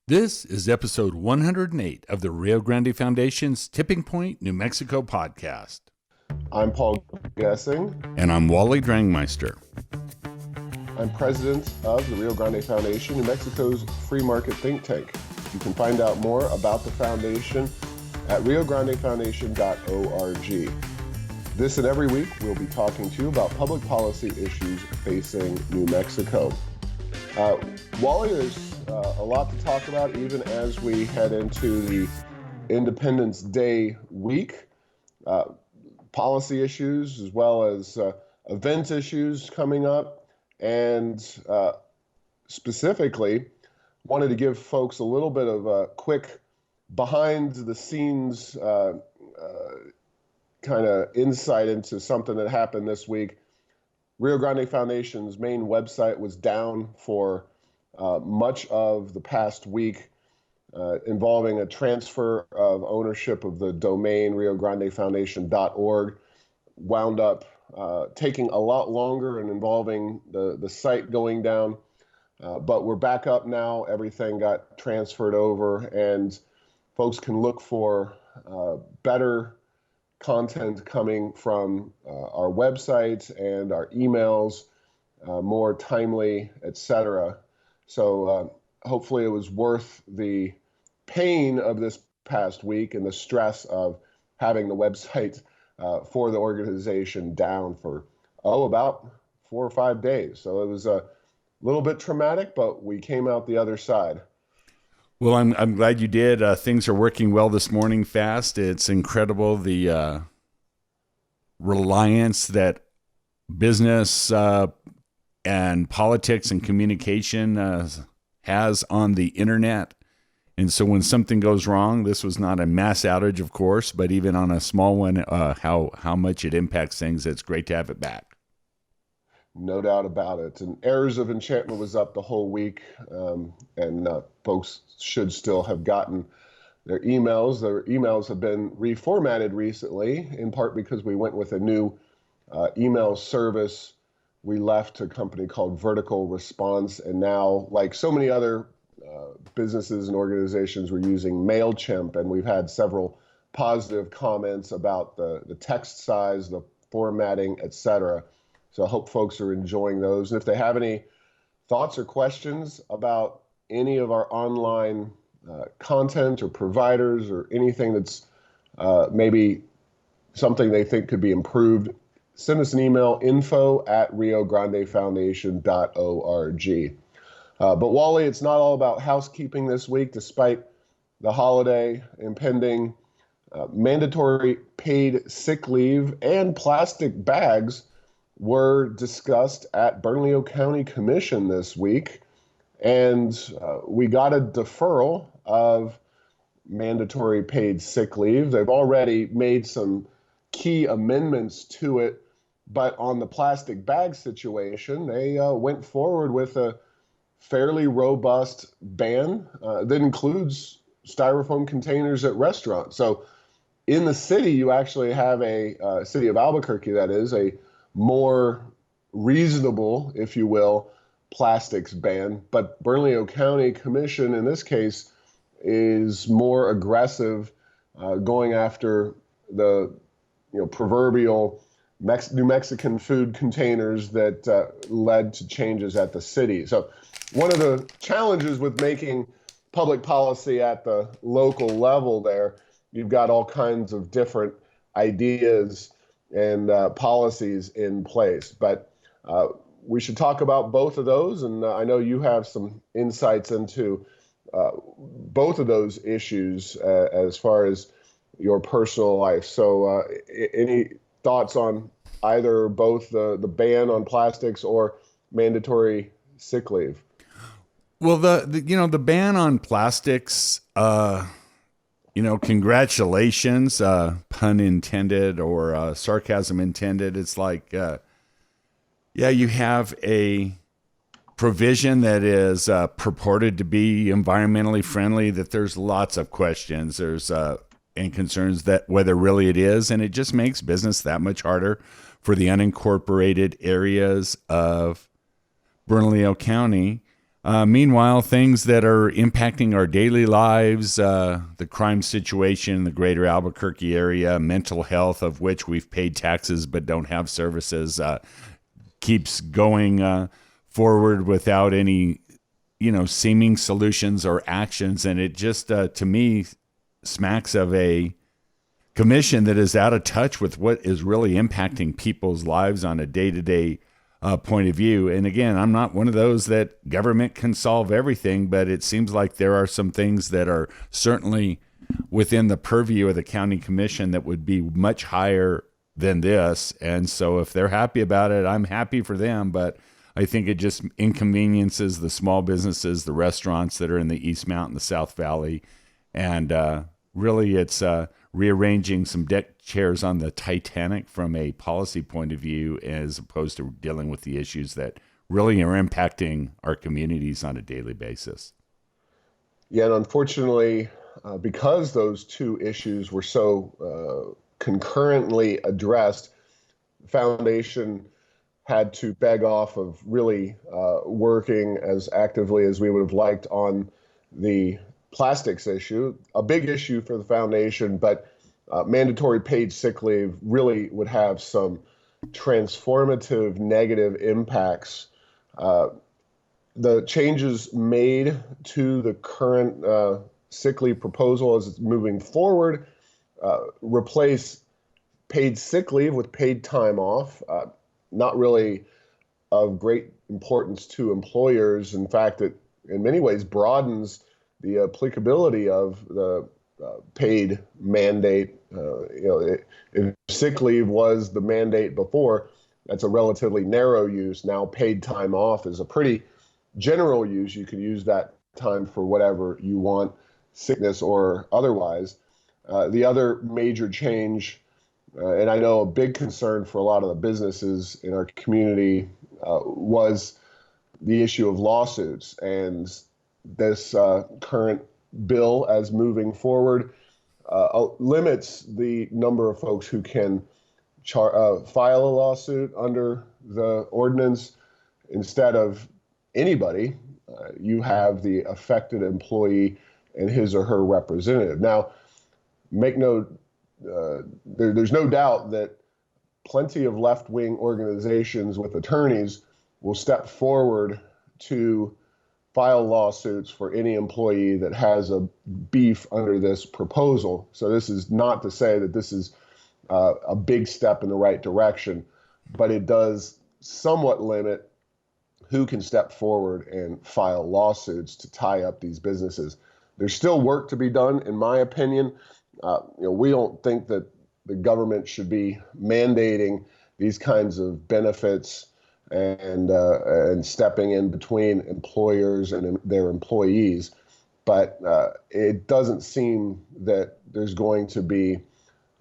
This is episode 108 of the Rio Grande Foundation's Tipping Point, New Mexico podcast. I'm Paul Gessing. And I'm Wally Drangmeister. I'm president of the Rio Grande Foundation, New Mexico's free market think tank. You can find out more about the foundation at riograndefoundation.org. This and every week, we'll be talking to you about public policy issues facing New Mexico. Wally, there's a lot to talk about even as we head into the Independence Day week. Policy issues as well as event issues coming up, and specifically wanted to give folks a little bit of a quick behind the scenes kind of insight into something that happened this week. Rio Grande Foundation's main website was down for much of the past week, involving a transfer of ownership of the domain riograndefoundation.org. Wound up taking a lot longer and involving the site going down. But we're back up now. Everything got transferred over, and folks can look for better content coming from our website and our emails, more timely, etc. So hopefully it was worth the pain of this past week and the stress of having the website for the organization down for, about 4 or 5 days. So it was a little bit traumatic, but we came out the other side. Well, I'm glad you did. Things are working well this morning fast. It's incredible the reliance that business and politics and communication has on the internet. And so when something goes wrong, this was not a mass outage, of course, but even on a small one, how much it impacts things, it's great to have it back. No doubt about it. And Errors of Enchantment was up the whole week, and folks should still have gotten their emails. Their emails have been reformatted recently, in part because we went with a new email service. We left a company called Vertical Response, and now, like so many other businesses and organizations, we're using MailChimp, and we've had several positive comments about the text size, the formatting, etc. So I hope folks are enjoying those. And if they have any thoughts or questions about any of our online content or providers or anything that's maybe something they think could be improved, send us an email, info@riograndefoundation.org. But Wally, it's not all about housekeeping this week. Despite the holiday impending, mandatory paid sick leave and plastic bags were discussed at Bernco County Commission this week. And we got a deferral of mandatory paid sick leave. They've already made some key amendments to it. But on the plastic bag situation, they went forward with a fairly robust ban that includes styrofoam containers at restaurants. So in the city, you actually have a city of Albuquerque, that is, a more reasonable, if you will, plastics ban. But Bernco County Commission, in this case, is more aggressive, going after the proverbial New Mexican food containers that led to changes at the city. So one of the challenges with making public policy at the local level there, you've got all kinds of different ideas and policies in place. But we should talk about both of those. And I know you have some insights into both of those issues as far as your personal life. So any thoughts on either or both the ban on plastics or mandatory sick leave? Well, the ban on plastics, congratulations, pun intended or sarcasm intended. It's like, you have a provision that is purported to be environmentally friendly, that there's lots of questions. There's and concerns that whether really it is, and it just makes business that much harder for the unincorporated areas of Bernalillo County. Meanwhile, things that are impacting our daily lives, the crime situation in the greater Albuquerque area, mental health, of which we've paid taxes but don't have services, keeps going forward without any, seeming solutions or actions. And it just, to me, smacks of a commission that is out of touch with what is really impacting people's lives on a day-to-day point of view. And again, I'm not one of those that government can solve everything, but it seems like there are some things that are certainly within the purview of the county commission that would be much higher than this. And so if they're happy about it, I'm happy for them. But I think it just inconveniences the small businesses, the restaurants that are in the East Mountain, the South Valley. And really, it's rearranging some deck chairs on the Titanic from a policy point of view, as opposed to dealing with the issues that really are impacting our communities on a daily basis. Yeah, and unfortunately, because those two issues were so concurrently addressed, the foundation had to beg off of really working as actively as we would have liked on the plastics issue, a big issue for the foundation, but mandatory paid sick leave really would have some transformative negative impacts. The changes made to the current sick leave proposal as it's moving forward replace paid sick leave with paid time off. Not really of great importance to employers. In fact, it in many ways broadens the applicability of the paid mandate. If sick leave was the mandate before, that's a relatively narrow use. Now paid time off is a pretty general use. You can use that time for whatever you want, sickness or otherwise. The other major change, and I know a big concern for a lot of the businesses in our community, was the issue of lawsuits. And this current bill, as moving forward, limits the number of folks who can file a lawsuit under the ordinance. Instead of anybody, you have the affected employee and his or her representative. Now, there's no doubt that plenty of left-wing organizations with attorneys will step forward to file lawsuits for any employee that has a beef under this proposal. So this is not to say that this is a big step in the right direction, but it does somewhat limit who can step forward and file lawsuits to tie up these businesses. There's still work to be done, in my opinion. We don't think that the government should be mandating these kinds of benefits and stepping in between employers and their employees. But it doesn't seem that there's going to be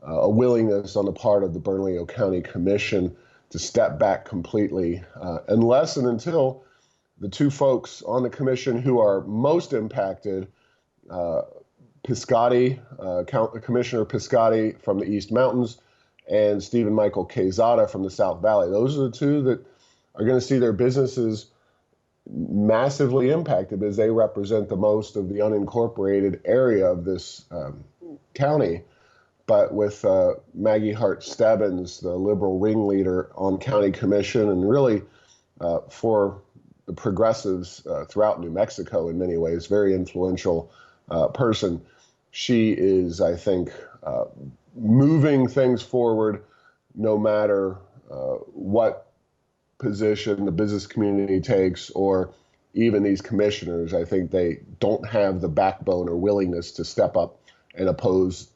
a willingness on the part of the Bernalillo County Commission to step back completely, unless and until the two folks on the commission who are most impacted, Piscotti, Commissioner Piscotti from the East Mountains, and Stephen Michael Quezada from the South Valley. Those are the two that are going to see their businesses massively impacted, as they represent the most of the unincorporated area of this county. But with Maggie Hart Stebbins, the liberal ringleader on county commission, and really for the progressives throughout New Mexico in many ways, very influential person, she is, I think, moving things forward no matter what position the business community takes, or even these commissioners. I think they don't have the backbone or willingness to step up and oppose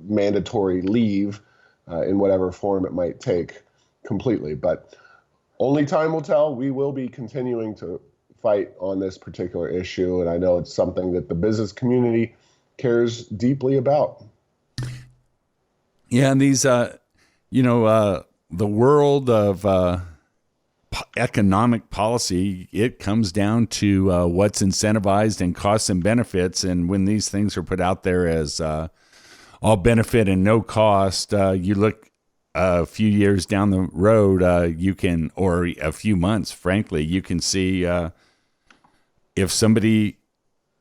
mandatory leave in whatever form it might take completely. But only time will tell. We will be continuing to fight on this particular issue, and I know it's something that the business community cares deeply about. Yeah, and these, the world of economic policy, it comes down to what's incentivized and costs and benefits. And when these things are put out there as all benefit and no cost, you look a few years down the road, or a few months, frankly, you can see if somebody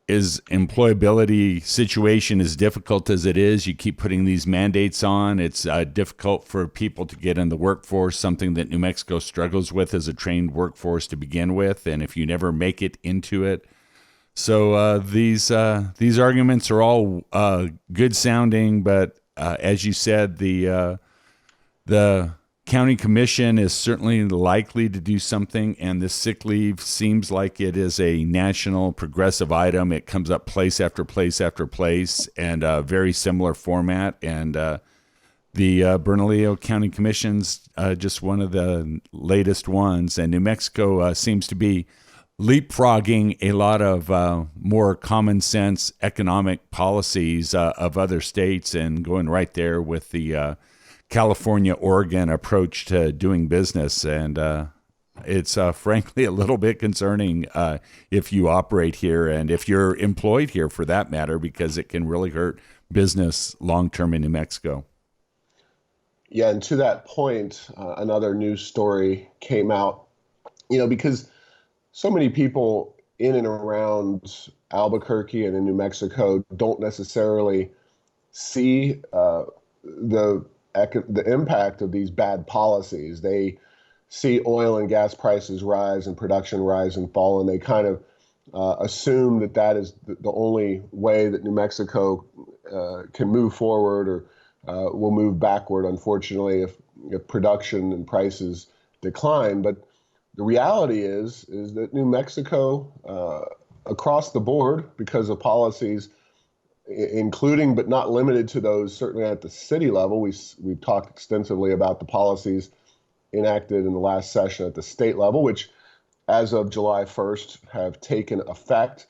is employability situation as difficult as it is, you keep putting these mandates on. It's difficult for people to get in the workforce, something that New Mexico struggles with as a trained workforce to begin with. And if you never make it into it, so these arguments are all good sounding, but as you said, the county commission is certainly likely to do something, and this sick leave seems like it is a national progressive item. It comes up place after place after place, and a very similar format. And the Bernalillo County Commission's just one of the latest ones, and New Mexico seems to be leapfrogging a lot of more common sense economic policies of other states and going right there with the California, Oregon approach to doing business. And it's frankly a little bit concerning if you operate here and if you're employed here for that matter, because it can really hurt business long-term in New Mexico. Yeah, and to that point, another news story came out, because so many people in and around Albuquerque and in New Mexico don't necessarily see the impact of these bad policies. They see oil and gas prices rise and production rise and fall, and they kind of assume that is the only way that New Mexico can move forward or will move backward, unfortunately, if production and prices decline. But the reality is that New Mexico, across the board, because of policies, including but not limited to those certainly at the city level. We've talked extensively about the policies enacted in the last session at the state level, which as of July 1st have taken effect.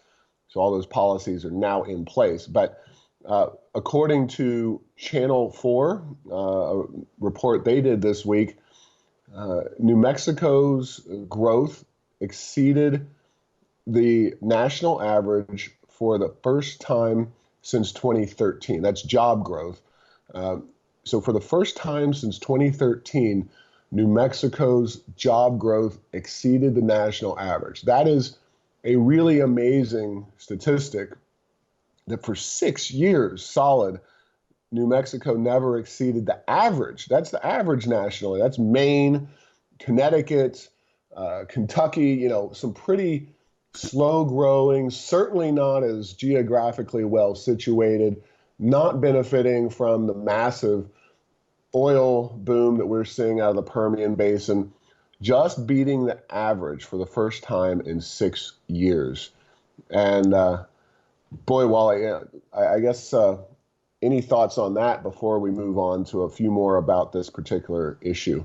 So all those policies are now in place. But according to Channel 4, a report they did this week, New Mexico's growth exceeded the national average for the first time since 2013. That's job growth. So for the first time since 2013, New Mexico's job growth exceeded the national average. That is a really amazing statistic that for 6 years solid, New Mexico never exceeded the average. That's the average nationally. That's Maine, Connecticut, Kentucky, some pretty slow growing, certainly not as geographically well situated, not benefiting from the massive oil boom that we're seeing out of the Permian Basin, just beating the average for the first time in 6 years. And boy, Wally, I guess any thoughts on that before we move on to a few more about this particular issue?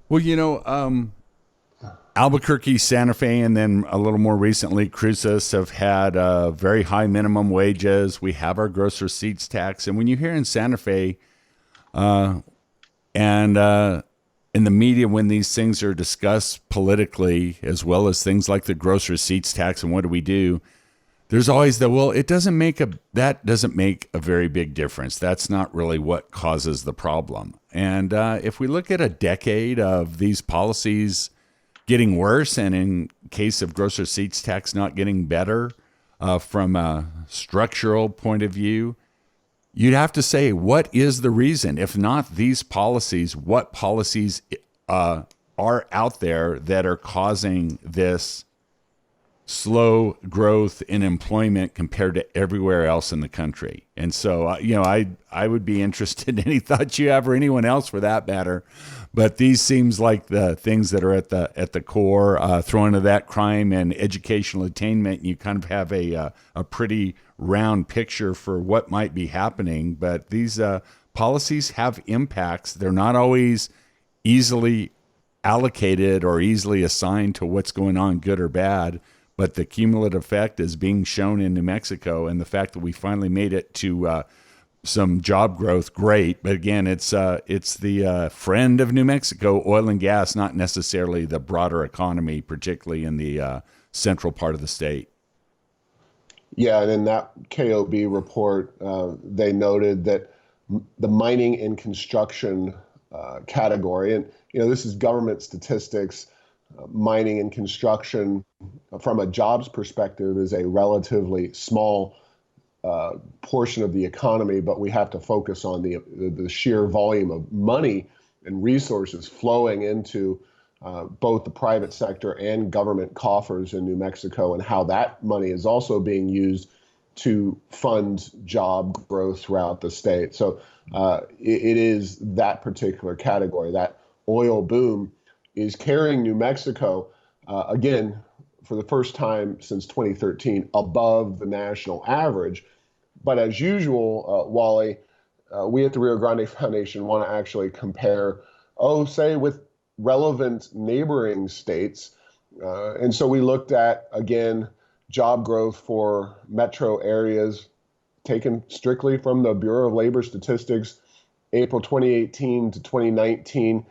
Well, Albuquerque, Santa Fe, and then a little more recently, Cruces have had very high minimum wages. We have our gross receipts tax. And when you hear in Santa Fe and in the media, when these things are discussed politically, as well as things like the gross receipts tax and what do we do, there's always that doesn't make a very big difference. That's not really what causes the problem. And if we look at a decade of these policies getting worse, and in case of gross receipts tax not getting better from a structural point of view, you'd have to say, what is the reason? If not these policies, what policies are out there that are causing this slow growth in employment compared to everywhere else in the country? And so, I would be interested in any thoughts you have, or anyone else for that matter. But these seems like the things that are at the core. Throw into that crime and educational attainment, you kind of have a pretty round picture for what might be happening. But these policies have impacts. They're not always easily allocated or easily assigned to what's going on, good or bad. But the cumulative effect is being shown in New Mexico, and the fact that we finally made it to some job growth, great. But again, it's the friend of New Mexico, oil and gas, not necessarily the broader economy, particularly in the central part of the state. Yeah, and in that KOB report, they noted that the mining and construction category, and this is government statistics mining and construction, from a jobs perspective, is a relatively small portion of the economy, but we have to focus on the sheer volume of money and resources flowing into both the private sector and government coffers in New Mexico, and how that money is also being used to fund job growth throughout the state. So it is that particular category. That oil boom is carrying New Mexico, again, for the first time since 2013, above the national average. But as usual, Wally, we at the Rio Grande Foundation want to actually compare, say, with relevant neighboring states. And so we looked at, again, job growth for metro areas taken strictly from the Bureau of Labor Statistics, April 2018 to 2019,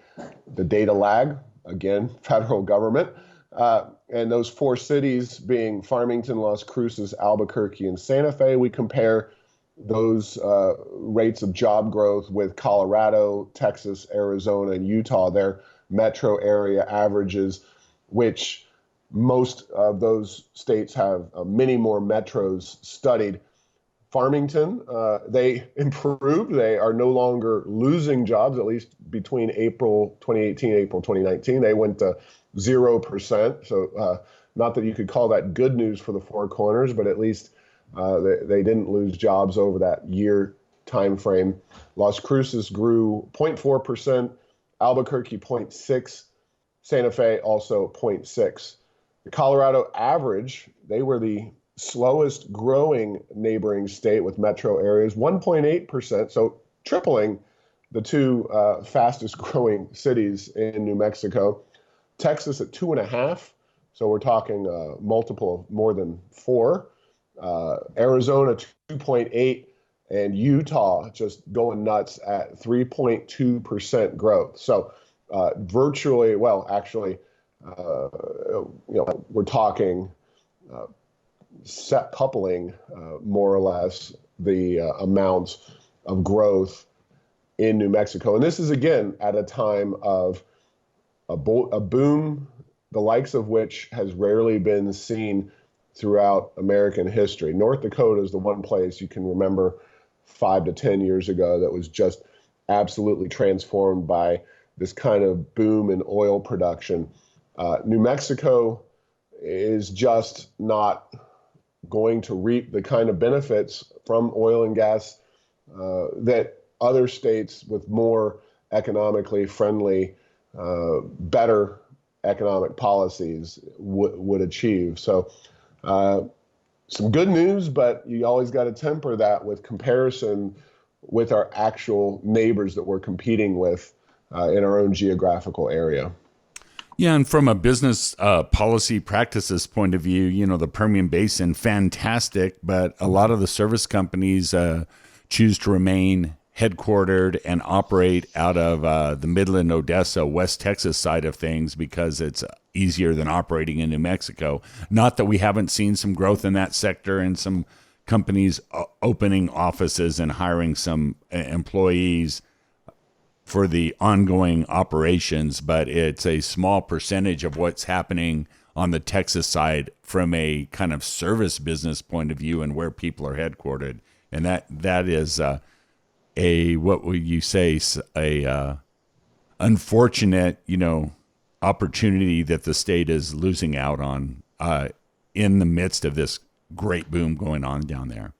the data lag, again, federal government. And those four cities being Farmington, Las Cruces, Albuquerque, and Santa Fe, we compare those rates of job growth with Colorado, Texas, Arizona, and Utah, their metro area averages, which most of those states have many more metros studied. Farmington, they improved. They are no longer losing jobs, at least between April 2018 and April 2019. They went to 0%. So not that you could call that good news for the Four Corners, but at least they didn't lose jobs over that year time frame. Las Cruces grew 0.4%, Albuquerque 0.6%, Santa Fe also 0.6%. The Colorado average, they were the slowest growing neighboring state with metro areas, 1.8%, so tripling the two fastest growing cities in New Mexico. Texas at 2.5%, so we're talking multiple of more than 4. Arizona 2.8%, and Utah just going nuts at 3.2% growth. So virtually, well, actually, we're talking coupling more or less the amounts of growth in New Mexico. And this is, again, at a time of a boom, the likes of which has rarely been seen throughout American history. North Dakota is the one place you can remember 5 to 10 years ago that was just absolutely transformed by this kind of boom in oil production. New Mexico is just not going to reap the kind of benefits from oil and gas that other states with more economically friendly, better economic policies would achieve. So some good news, but you always got to temper that with comparison with our actual neighbors that we're competing with in our own geographical area. Yeah, and from a business policy practices point of view, the Permian Basin, fantastic, but a lot of the service companies choose to remain headquartered and operate out of the Midland, Odessa, West Texas side of things because it's easier than operating in New Mexico. Not that we haven't seen some growth in that sector and some companies opening offices and hiring some employees for the ongoing operations, but it's a small percentage of what's happening on the Texas side from a kind of service business point of view and where people are headquartered. And that is what would you say, a unfortunate, opportunity that the state is losing out on in the midst of this great boom going on down there.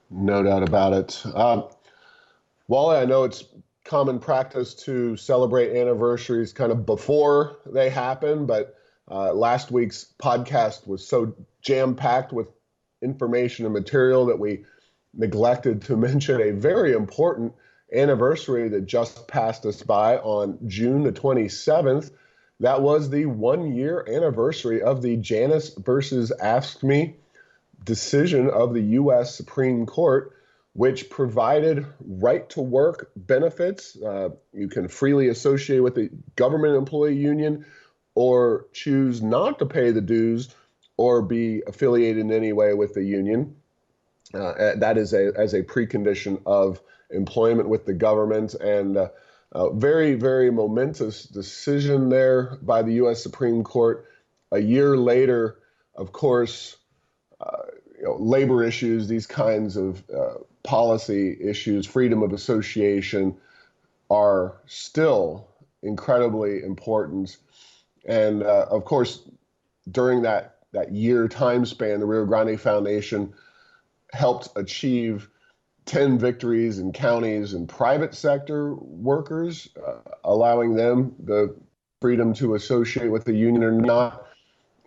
No doubt about it. Wally, I know it's common practice to celebrate anniversaries kind of before they happen, but last week's podcast was so jam-packed with information and material that we neglected to mention a very important anniversary that just passed us by on June the 27th. That was the 1-year anniversary of the Janus versus AFSCME decision of the U.S. Supreme Court, which provided right-to-work benefits. You can freely associate with a government employee union or choose not to pay the dues or be affiliated in any way with the union. That is as a precondition of employment with the government. And Very, very momentous decision there by the U.S. Supreme Court. A year later, of course, labor issues, these kinds of policy issues, freedom of association are still incredibly important. And of course, during that year time span, the Rio Grande Foundation helped achieve 10 victories in counties and private sector workers, allowing them the freedom to associate with the union or not.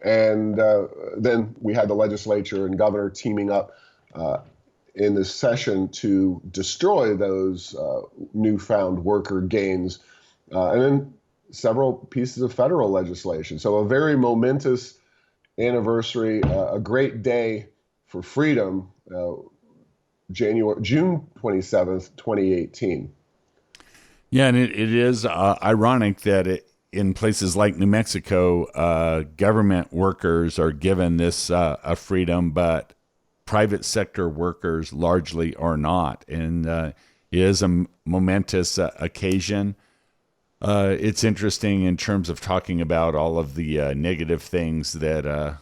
And then we had the legislature and governor teaming up in this session to destroy those newfound worker gains. And then several pieces of federal legislation. So a very momentous anniversary, a great day for freedom, June 27th, 2018. Yeah, and it is ironic that in places like New Mexico, government workers are given this a freedom, but private sector workers largely are not. And it is a momentous occasion. It's interesting in terms of talking about all of the negative things that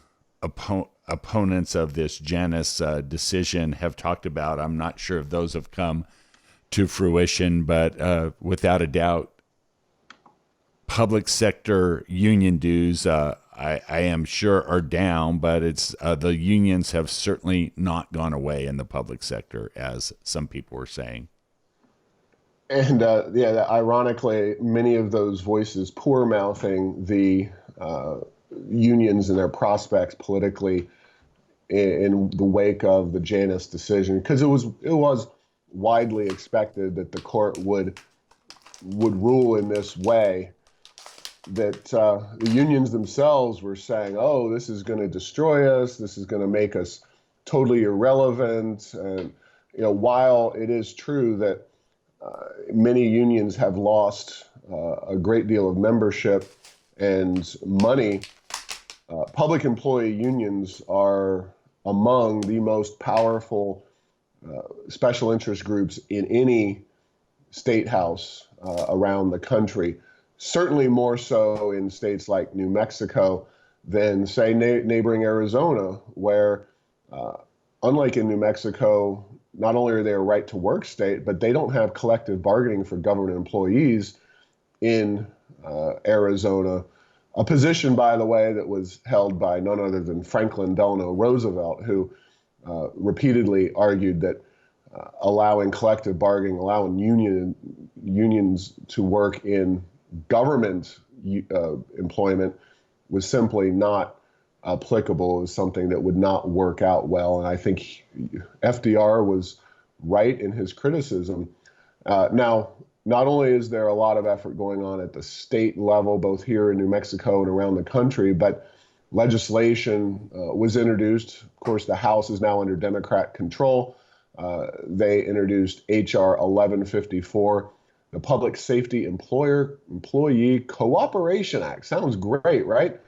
opponents of this Janus decision have talked about. I'm not sure if those have come to fruition, but without a doubt, public sector union dues, I am sure, are down, but it's the unions have certainly not gone away in the public sector, as some people were saying. And ironically, many of those voices poor mouthing the unions and their prospects politically in the wake of the Janus decision, because it was widely expected that the court would rule in this way. That the unions themselves were saying, "Oh, this is going to destroy us. This is going to make us totally irrelevant." And while it is true that many unions have lost a great deal of membership and money, public employee unions are among the most powerful special interest groups in any state house around the country. Certainly more so in states like New Mexico than, say, neighboring Arizona, where, unlike in New Mexico, not only are they a right-to-work state, but they don't have collective bargaining for government employees in Arizona, a position, by the way, that was held by none other than Franklin Delano Roosevelt, who repeatedly argued that allowing collective bargaining, allowing unions to work in government employment was simply not applicable, is something that would not work out well. And I think FDR was right in his criticism. Now, not only is there a lot of effort going on at the state level, both here in New Mexico and around the country, but legislation was introduced. Of course, the House is now under Democrat control. They introduced H.R. 1154, the Public Safety Employee Cooperation Act. Sounds great, right?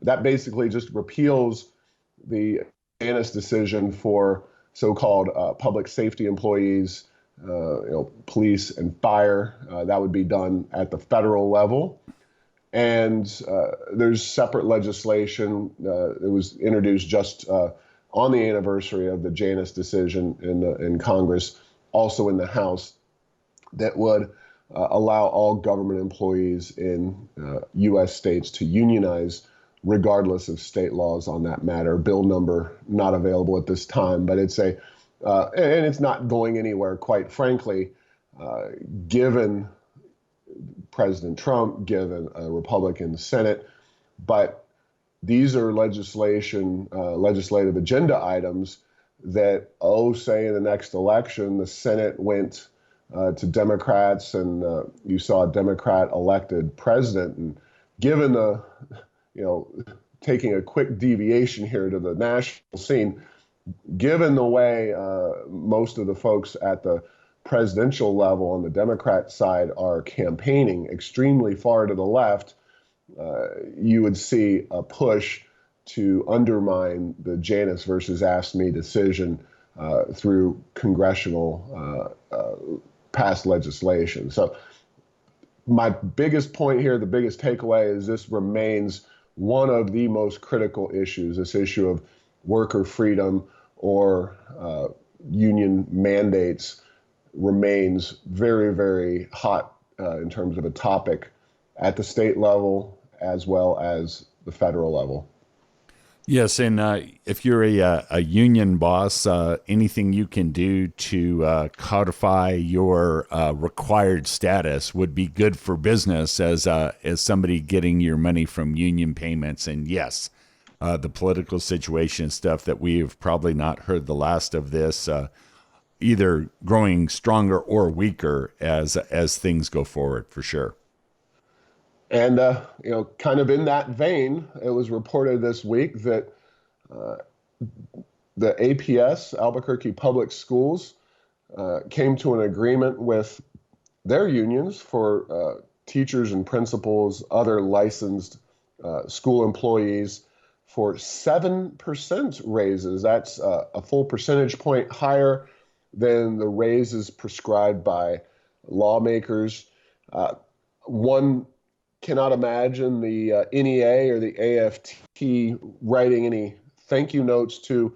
That basically just repeals the Janus decision for so-called public safety employees, police and fire. That would be done at the federal level. And there's separate legislation that was introduced just on the anniversary of the Janus decision in Congress, also in the House, that would allow all government employees in U.S. states to unionize regardless of state laws on that matter. Bill number not available at this time, but it's and it's not going anywhere, quite frankly, given President Trump, given a Republican Senate. But these are legislative agenda items that, say in the next election, the Senate went to Democrats and you saw a Democrat elected president. And given the, taking a quick deviation here to the national scene, given the way most of the folks at the presidential level on the Democrat side are campaigning extremely far to the left, you would see a push to undermine the Janus versus Ask Me decision through congressional passed legislation. So my biggest point here, the biggest takeaway is this remains one of the most critical issues, this issue of worker freedom or union mandates remains very, very hot in terms of a topic at the state level as well as the federal level. Yes, and if you're a union boss, anything you can do to codify your required status would be good for business as somebody getting your money from union payments. And yes, the political situation stuff that we've probably not heard the last of this, either growing stronger or weaker as things go forward, for sure. And, kind of in that vein, it was reported this week that the APS, Albuquerque Public Schools, came to an agreement with their unions for teachers and principals, other licensed school employees for 7% raises. That's a full percentage point higher than the raises prescribed by lawmakers. One cannot imagine the NEA or the AFT writing any thank you notes to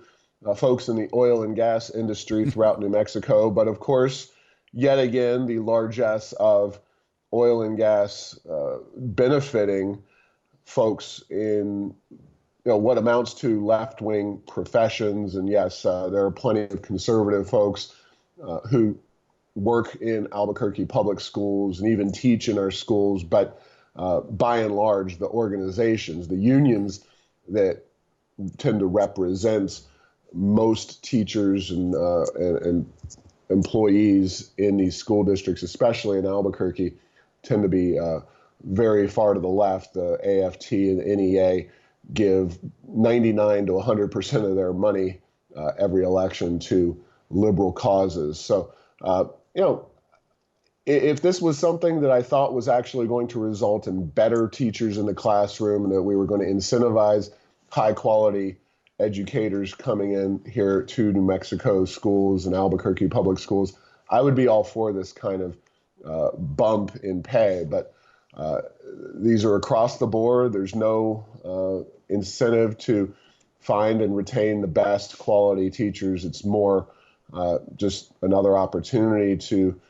folks in the oil and gas industry throughout New Mexico. But of course, yet again, the largesse of oil and gas benefiting folks in what amounts to left-wing professions. And yes, there are plenty of conservative folks who work in Albuquerque public schools and even teach in our schools. But by and large, the organizations, the unions that tend to represent most teachers and employees in these school districts, especially in Albuquerque, tend to be very far to the left. The AFT and the NEA give 99 to 100% of their money every election to liberal causes. So, if this was something that I thought was actually going to result in better teachers in the classroom and that we were going to incentivize high quality educators coming in here to New Mexico schools and Albuquerque public schools, I would be all for this kind of bump in pay. But these are across the board. There's no incentive to find and retain the best quality teachers. It's more just another opportunity to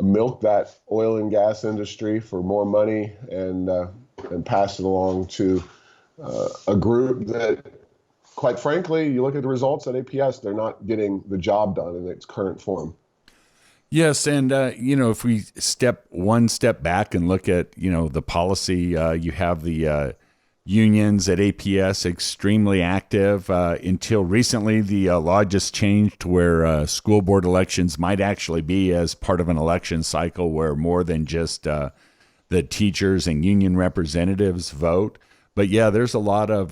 milk that oil and gas industry for more money and pass it along to a group that, quite frankly, you look at the results at APS, they're not getting the job done in its current form. Yes, and if we step one step back and look at the policy, you have the unions at APS extremely active. Until recently, the law just changed to where school board elections might actually be as part of an election cycle, where more than just the teachers and union representatives vote. But yeah, there's a lot of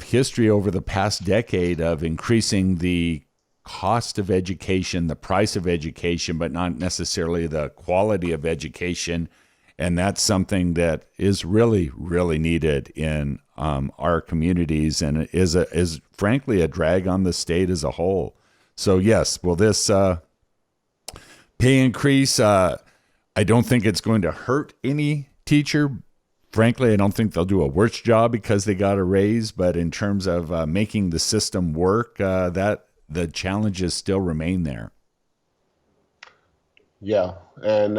history over the past decade of increasing the cost of education, the price of education, but not necessarily the quality of education. And that's something that is really, really needed in our communities, and is frankly a drag on the state as a whole. So yes, will this pay increase? I don't think it's going to hurt any teacher. Frankly, I don't think they'll do a worse job because they got a raise. But in terms of making the system work, that the challenges still remain there. Yeah, and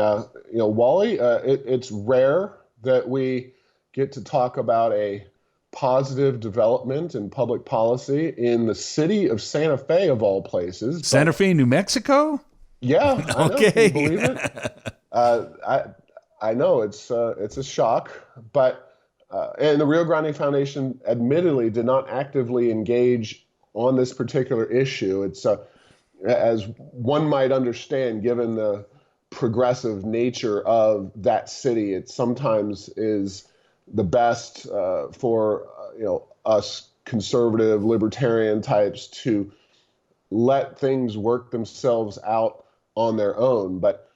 Wally, it's rare that we get to talk about a positive development in public policy in the city of Santa Fe, of all places. Santa Fe, New Mexico? Yeah, I know. Okay. Can you believe it? I know it's a shock, but and the Rio Grande Foundation admittedly did not actively engage on this particular issue. It's as one might understand, given the progressive nature of that city, it sometimes is the best for us conservative libertarian types to let things work themselves out on their own. But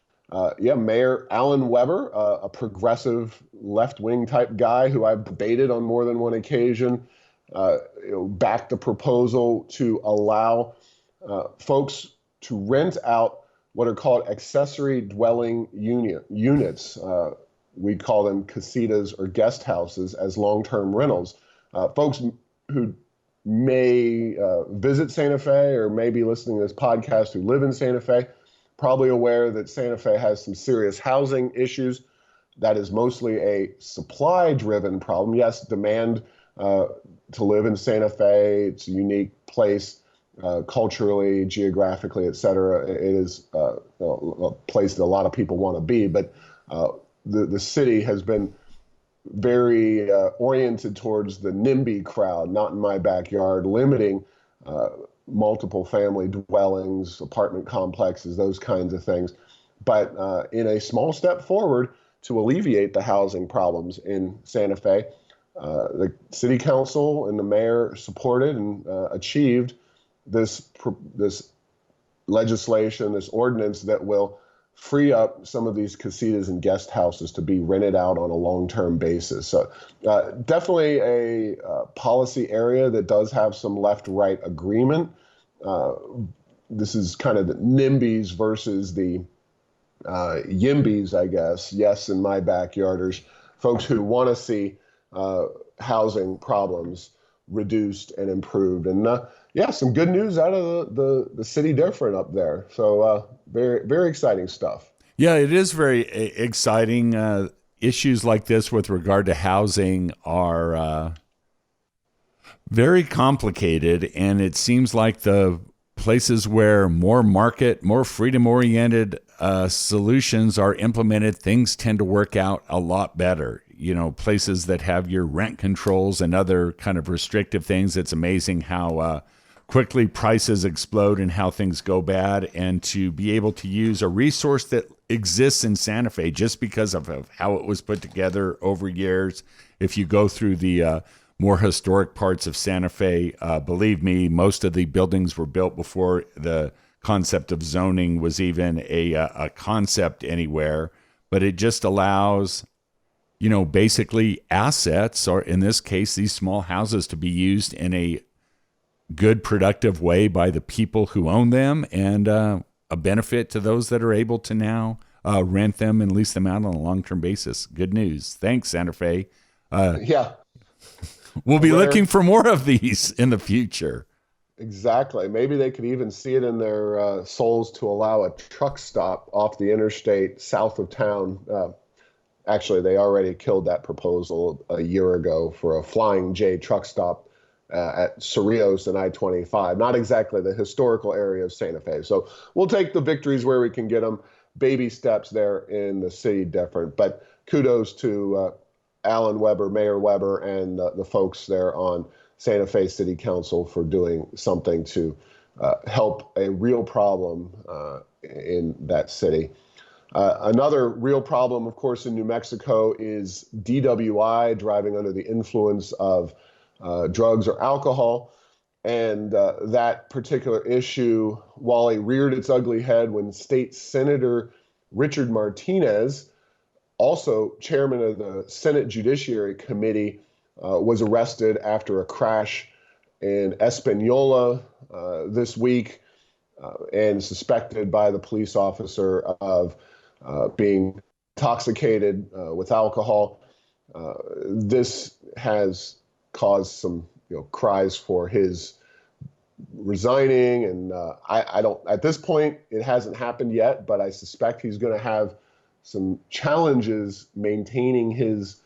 Mayor Alan Weber, a progressive left-wing type guy who I've debated on more than one occasion, backed the proposal to allow folks to rent out what are called accessory dwelling units. We call them casitas or guest houses as long-term rentals. Folks who may visit Santa Fe or may be listening to this podcast who live in Santa Fe, probably aware that Santa Fe has some serious housing issues. That is mostly a supply-driven problem. Yes, demand to live in Santa Fe, it's a unique place culturally, geographically, et cetera. It is a place that a lot of people want to be, but the city has been very oriented towards the NIMBY crowd, not in my backyard, limiting multiple family dwellings, apartment complexes, those kinds of things. But in a small step forward to alleviate the housing problems in Santa Fe, the city council and the mayor supported and achieved this legislation, this ordinance that will free up some of these casitas and guest houses to be rented out on a long-term basis. So definitely a policy area that does have some left-right agreement. This is kind of the NIMBYs versus the YIMBYs, I guess. Yes, in my backyarders, folks who want to see housing problems reduced and improved. And yeah, some good news out of the city different up there. So very, very exciting stuff. Yeah, it is very exciting. Issues like this with regard to housing are very complicated, and it seems like the places where more market, more freedom-oriented solutions are implemented, things tend to work out a lot better. You know, places that have your rent controls and other kind of restrictive things, it's amazing how quickly prices explode and how things go bad. And to be able to use a resource that exists in Santa Fe just because of how it was put together over years. If you go through the more historic parts of Santa Fe, believe me, most of the buildings were built before the concept of zoning was even a concept anywhere. But it just allows, you know, basically assets, or in this case, these small houses, to be used in a good, productive way by the people who own them, and a benefit to those that are able to now rent them and lease them out on a long-term basis. Good news. Thanks, Santa Fe. Yeah. We'll be looking for more of these in the future. Exactly. Maybe they could even see it in their souls to allow a truck stop off the interstate south of town. Actually, they already killed that proposal a year ago for a Flying J truck stop at Cerrillos and I-25. Not exactly the historical area of Santa Fe. So we'll take the victories where we can get them. Baby steps there in the city different. But kudos to Alan Weber, Mayor Weber, and the folks there on Santa Fe City Council for doing something to help a real problem in that city. Another real problem, of course, in New Mexico is DWI, driving under the influence of drugs or alcohol. And that particular issue, Wally, reared its ugly head when State Senator Richard Martinez, also chairman of the Senate Judiciary Committee, was arrested after a crash in Espanola this week and suspected by the police officer of being intoxicated with alcohol. This has caused some cries for his resigning, and I don't, at this point, it hasn't happened yet, but I suspect he's going to have some challenges maintaining his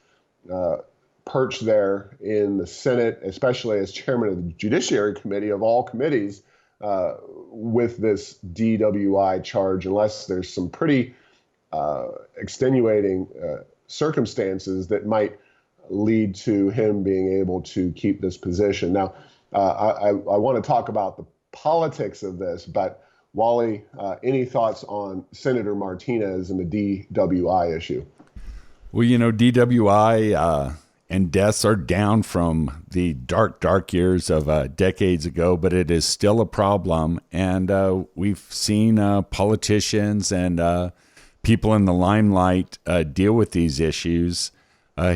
perch there in the Senate, especially as chairman of the Judiciary Committee of all committees, with this DWI charge, unless there's some pretty extenuating circumstances that might lead to him being able to keep this position. Now, I want to talk about the politics of this, but Wally, any thoughts on Senator Martinez and the DWI issue? Well, DWI and deaths are down from the dark years of decades ago, but it is still a problem. And we've seen politicians and people in the limelight deal with these issues.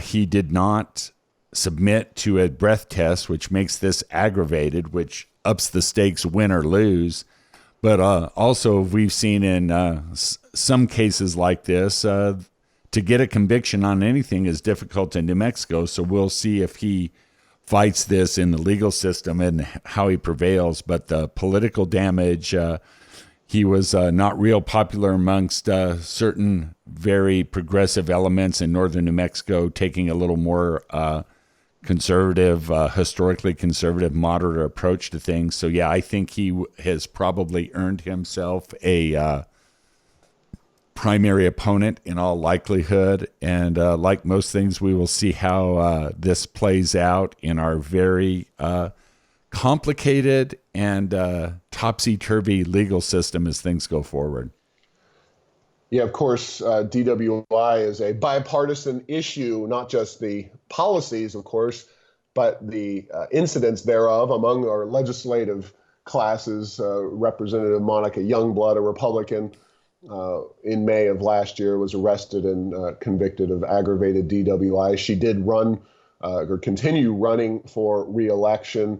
He did not submit to a breath test, which makes this aggravated, which ups the stakes win or lose. But also, we've seen in some cases like this, to get a conviction on anything is difficult in New Mexico. So we'll see if he fights this in the legal system and how he prevails. But the political damage, he was not real popular amongst certain very progressive elements in northern New Mexico, taking a little more conservative, historically conservative, moderate approach to things. So yeah, I think he has probably earned himself a primary opponent in all likelihood. And like most things, we will see how this plays out in our very complicated and topsy-turvy legal system as things go forward. Yeah, of course, DWI is a bipartisan issue, not just the policies, of course, but the incidents thereof among our legislative classes. Representative Monica Youngblood, a Republican, in May of last year, was arrested and convicted of aggravated DWI. She did run or continue running for re-election,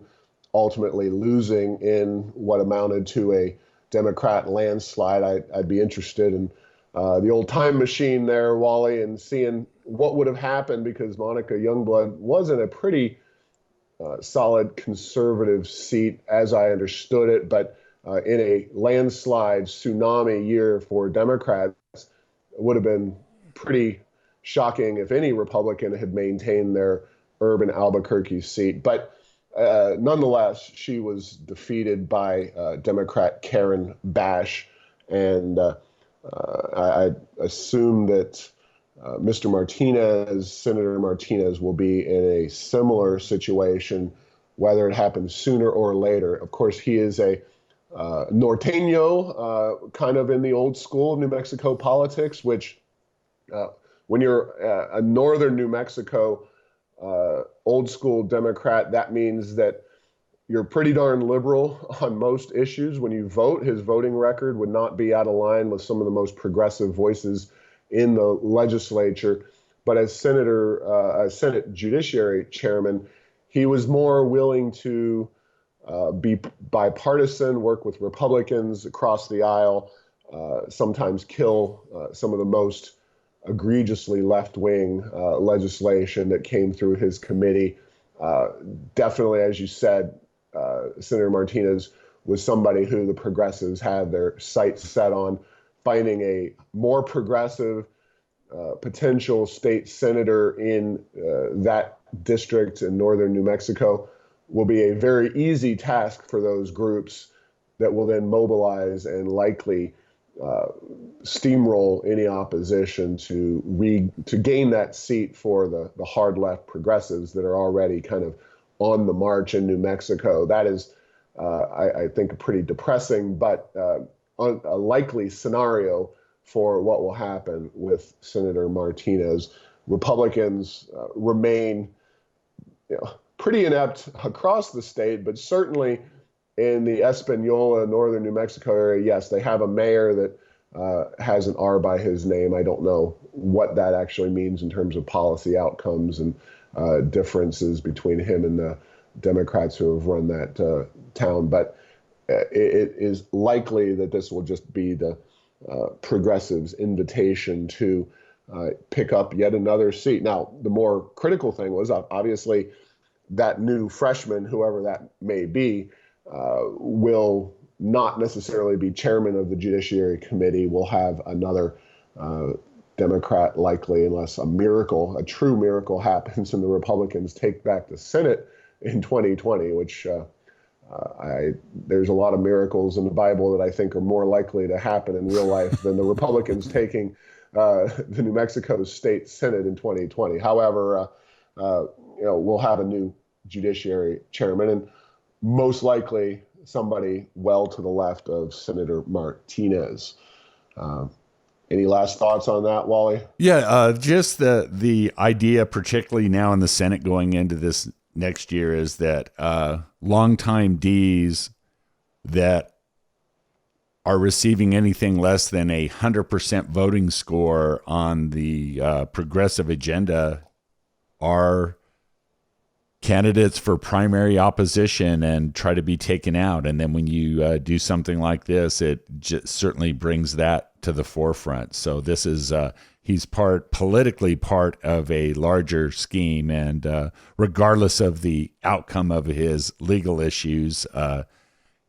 ultimately losing in what amounted to a Democrat landslide. I'd be interested in the old time machine there, Wally, and seeing what would have happened, because Monica Youngblood was in a pretty solid conservative seat, as I understood it, but in a landslide tsunami year for Democrats, it would have been pretty shocking if any Republican had maintained their urban Albuquerque seat. But nonetheless, she was defeated by Democrat Karen Bash, and I assume that Senator Martinez, will be in a similar situation, whether it happens sooner or later. Of course, he is a norteño, kind of in the old school of New Mexico politics, which when you're a northern New Mexico old school Democrat, that means that you're pretty darn liberal on most issues. When you vote, his voting record would not be out of line with some of the most progressive voices in the legislature. But as Senate Judiciary Chairman, he was more willing to be bipartisan, work with Republicans across the aisle, sometimes kill some of the most egregiously left-wing legislation that came through his committee. Definitely, as you said, Senator Martinez was somebody who the progressives had their sights set on. Finding a more progressive potential state senator in that district in northern New Mexico will be a very easy task for those groups that will then mobilize and likely steamroll any opposition to gain that seat for the hard left progressives that are already kind of on the march in New Mexico. That is, I think, a pretty depressing but a likely scenario for what will happen with Senator Martinez. Republicans remain, pretty inept across the state, but certainly in the Espanola, northern New Mexico area, yes, they have a mayor that has an R by his name. I don't know what that actually means in terms of policy outcomes and differences between him and the Democrats who have run that town. But it is likely that this will just be the progressives' invitation to pick up yet another seat. Now, the more critical thing was obviously that new freshman, whoever that may be, will not necessarily be chairman of the Judiciary Committee. We'll have another Democrat likely, unless a true miracle happens and the Republicans take back the Senate in 2020, which there's a lot of miracles in the Bible that I think are more likely to happen in real life than the Republicans taking the New Mexico State Senate in 2020. However, we'll have a new judiciary chairman, and most likely somebody well to the left of Senator Martinez. Any last thoughts on that, Wally? Yeah, just the idea, particularly now in the Senate going into this next year, is that longtime Ds that are receiving anything less than 100% voting score on the progressive agenda are candidates for primary opposition and try to be taken out. And then when you do something like this, it certainly brings that to the forefront. So this is he's politically part of a larger scheme, and regardless of the outcome of his legal issues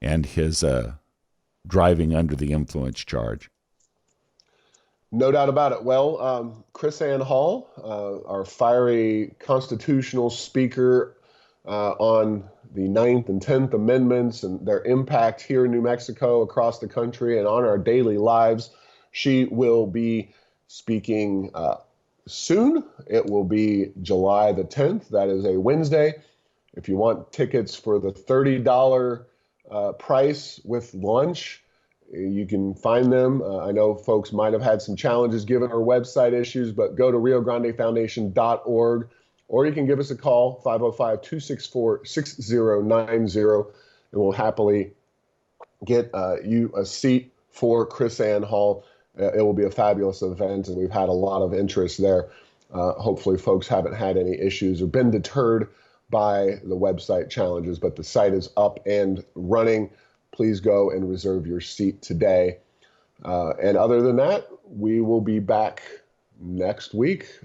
and his driving under the influence charge. No doubt about it. Well, Chris Ann Hall, our fiery constitutional speaker on the 9th and 10th Amendments and their impact here in New Mexico, across the country, and on our daily lives, she will be speaking soon. It will be July the 10th. That is a Wednesday. If you want tickets for the $30 price with lunch, you can find them. I know folks might have had some challenges given our website issues, but go to riograndefoundation.org, or you can give us a call, 505-264-6090, and we'll happily get you a seat for Chris Ann Hall. It will be a fabulous event, and we've had a lot of interest there. Hopefully folks haven't had any issues or been deterred by the website challenges, but the site is up and running. Please go and reserve your seat today. And other than that, we will be back next week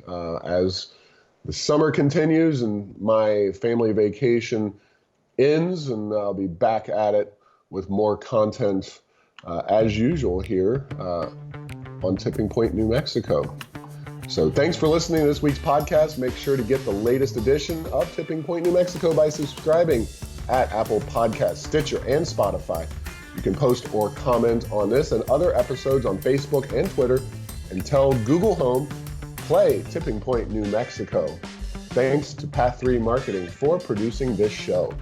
as the summer continues and my family vacation ends, and I'll be back at it with more content as usual here on Tipping Point, New Mexico. So thanks for listening to this week's podcast. Make sure to get the latest edition of Tipping Point, New Mexico by subscribing at Apple Podcasts, Stitcher, and Spotify. You can post or comment on this and other episodes on Facebook and Twitter, and tell Google Home, play Tipping Point, New Mexico. Thanks to Path 3 Marketing for producing this show.